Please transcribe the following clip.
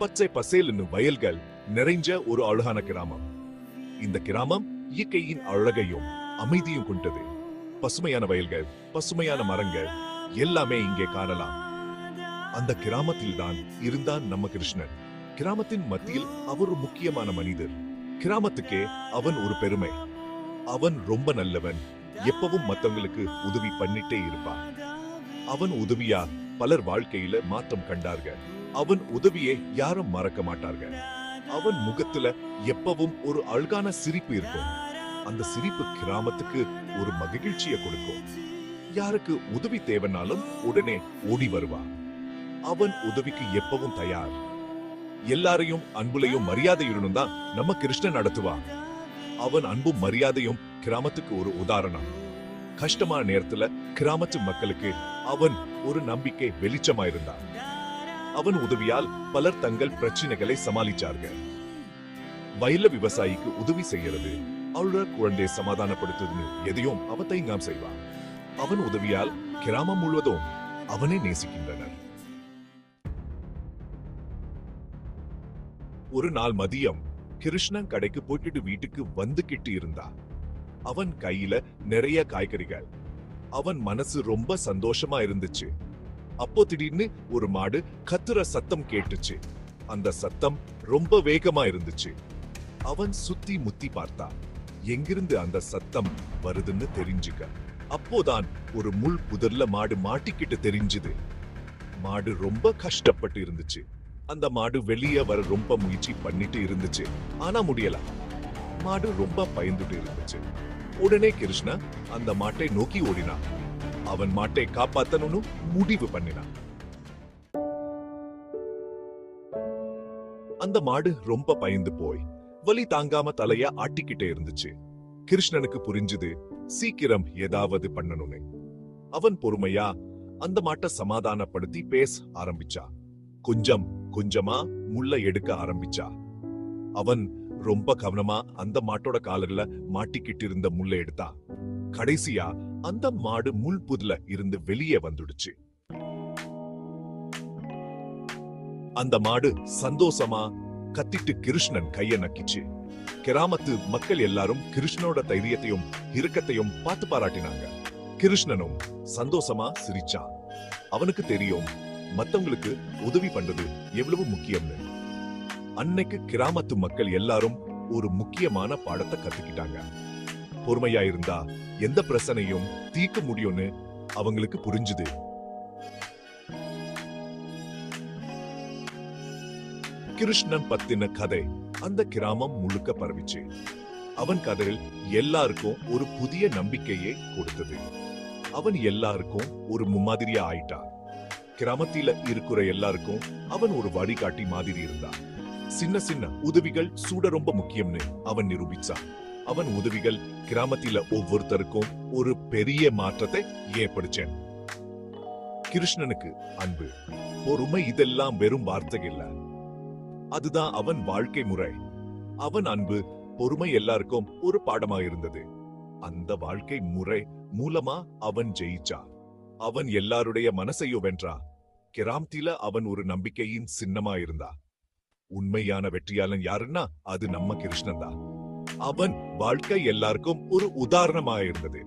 பச்சை பசேல்னு வயல்கள் நிறைஞ்ச ஒரு அழகான கிராமம். இந்த கிராமம் இயற்கையின் அழகையும் அமைதியும் கொண்டது. பசுமையான வயல்கள், பசுமையான மரங்கள் எல்லாமே இங்கே காணலாம். அந்த கிராமத்தில் தான் இருந்தான் நம்ம கிருஷ்ணன். கிராமத்தின் மத்தியில் அவர் ஒரு முக்கியமான மனிதர். கிராமத்துக்கே அவன் ஒரு பெருமை. அவன் ரொம்ப நல்லவன், எப்பவும் மத்தவங்களுக்கு உதவி பண்ணிட்டே இருப்பான். அவன் உதவியா பலர் வாழ்க்கையில மாற்றம் கண்டார்கள். அவன் உதவியை யாரும் மறக்க மாட்டார்கள். அவன் முகத்துல எப்பவும் ஒரு அழகான சிரிப்பு இருக்கும். அந்த சிரிப்பு கிராமத்துக்கு ஒரு மகிழ்ச்சியை கொடுக்கும். யாருக்கு உதவி தேவைனாலும் உடனே ஓடி வருவான். அவன் உதவிக்கு எப்பவும் தயார். எல்லாரையும் அன்புலையும் மரியாதையுடனும் தான் நம்ம கிருஷ்ணன் நடத்துவான். அவன் அன்பும் மரியாதையும் கிராமத்துக்கு ஒரு உதாரணம். கஷ்டமான நேரத்துல கிராமத்து மக்களுக்கு அவன் ஒரு நம்பிக்கை வெளிச்சமா இருந்தான். அவன் உதவியால் பலர் தங்கள் பிரச்சனைகளை சமாளிச்சார்கள். வயல்ல விவசாயிக்கு உதவி செய்யறது, அவளோட குழந்தையை சமாதானப்படுத்துதுன்னு எதையும் அவன் தயங்காம செய்வான். அவன் உதவியால் கிராமம் முழுவதும் அவனை நேசிக்கின்றனர். ஒரு நாள் மதியம் கிருஷ்ணன் கடைக்கு போயிட்டு வீட்டுக்கு வந்துகிட்டு இருந்தான். அவன் கையில நிறைய காய்கறிகள். அவன் மனசு ரொம்ப சந்தோஷமா இருந்துச்சு. அப்போ திடீர்னு ஒரு மாடு கத்துற சத்தம் கேட்டுச்சு. அந்த சத்தம் ரொம்ப வேகமா இருந்துச்சு. அவன் சுத்தி முத்தி பார்த்தான். எங்கிருந்து அந்த சத்தம் வருதுன்னு தெரிஞ்சுக்க. அப்போதான் ஒரு முள் புதர்ல மாடு மாட்டிக்கிட்டு தெரிஞ்சுது. மாடு ரொம்ப கஷ்டப்பட்டு இருந்துச்சு. அந்த மாடு வெளியே வர ரொம்ப முயற்சி பண்ணிட்டு இருந்துச்சு. ஆனா முடியல. மாடு ரொம்ப பயந்துட்டு இருந்துச்சு. உடனே கிருஷ்ணா அந்த மாட்டை நோக்கி ஓடினான். அவன் மாட்டை காப்பாத்தணும்னு முடிவு பண்ணினான். அந்த மாடு ரொம்ப பயந்து போய் வலி தாங்காம தலைய ஆட்டிக்கிட்டே இருந்துச்சு. கிருஷ்ணனுக்கு புரிஞ்சுது சீக்கிரம் ஏதாவது பண்ணணும்னு. அவன் பொறுமையா அந்த மாட்டை சமாதானப்படுத்தி பேச ஆரம்பிச்சா. கொஞ்சம் கொஞ்சமா முள்ள எடுக்க ஆரம்பிச்சா. அவன் ரொம்ப கவனமா அந்த மாட்டோட காலர்ல மாட்டிக்கிட்டு இருந்த முள்ள எடுத்தா. கடைசியா அந்த மாடு முள் புதுல இருந்து வெளியே வந்துடுச்சு. அந்த மாடு சந்தோஷமா கத்திட்டு கிருஷ்ணன் கைய நக்கிச்சு. கிராமத்து மக்கள் எல்லாரும் கிருஷ்ணனோட தைரியத்தையும் இரக்கத்தையும் பார்த்து பாராட்டினாங்க. கிருஷ்ணனும் சந்தோஷமா சிரிச்சான். அவனுக்கு தெரியும் மத்தவங்களுக்கு உதவி பண்றது எவ்வளவு முக்கியம்னு. அன்னைக்கு கிராமத்து மக்கள் எல்லாரும் ஒரு முக்கியமான பாடத்தை கத்துக்கிட்டாங்க. பொறுமையா இருந்தா எந்த பிரச்சனையும் தீர்க்க முடியும்னு அவங்களுக்கு புரிஞ்சுது. கிருஷ்ணன் பத்தின கதை அந்த கிராமம் முழுக்க பரவிச்சு. அவன் கதையில் எல்லாருக்கும் ஒரு புதிய நம்பிக்கையை கொடுத்தது. அவன் எல்லாருக்கும் ஒரு முன்மாதிரியா ஆயிட்டான். கிராமத்தில இருக்கிற எல்லாருக்கும் அவன் ஒரு வழிகாட்டி மாதிரி இருந்தான். சின்ன சின்ன உதவிகள் சூட ரொம்ப முக்கியம்னு அவன் நிரூபிச்சான். அவன் உதவிகள் கிராமத்தில ஒவ்வொருத்தருக்கும் ஒரு பெரிய மாற்றத்தை ஏற்படுச்சேன். கிருஷ்ணனுக்கு அன்பு, பொறுமை இதெல்லாம் வெறும் வார்த்தை இல்ல, அதுதான் அவன் வாழ்க்கை முறை. அவன் அன்பு, பொறுமை எல்லாருக்கும் ஒரு பாடமா இருந்தது. அந்த வாழ்க்கை முறை மூலமா அவன் ஜெயிச்சா. அவன் எல்லாருடைய மனசையும் வென்றா. கிராமத்தில அவன் ஒரு நம்பிக்கையின் சின்னமா இருந்தா. உண்மையான வெற்றியாளன் யாருன்னா அது நம்ம கிருஷ்ணன் தான். அவன் வாழ்க்கை எல்லாருக்கும் ஒரு உதாரணமா இருந்தது.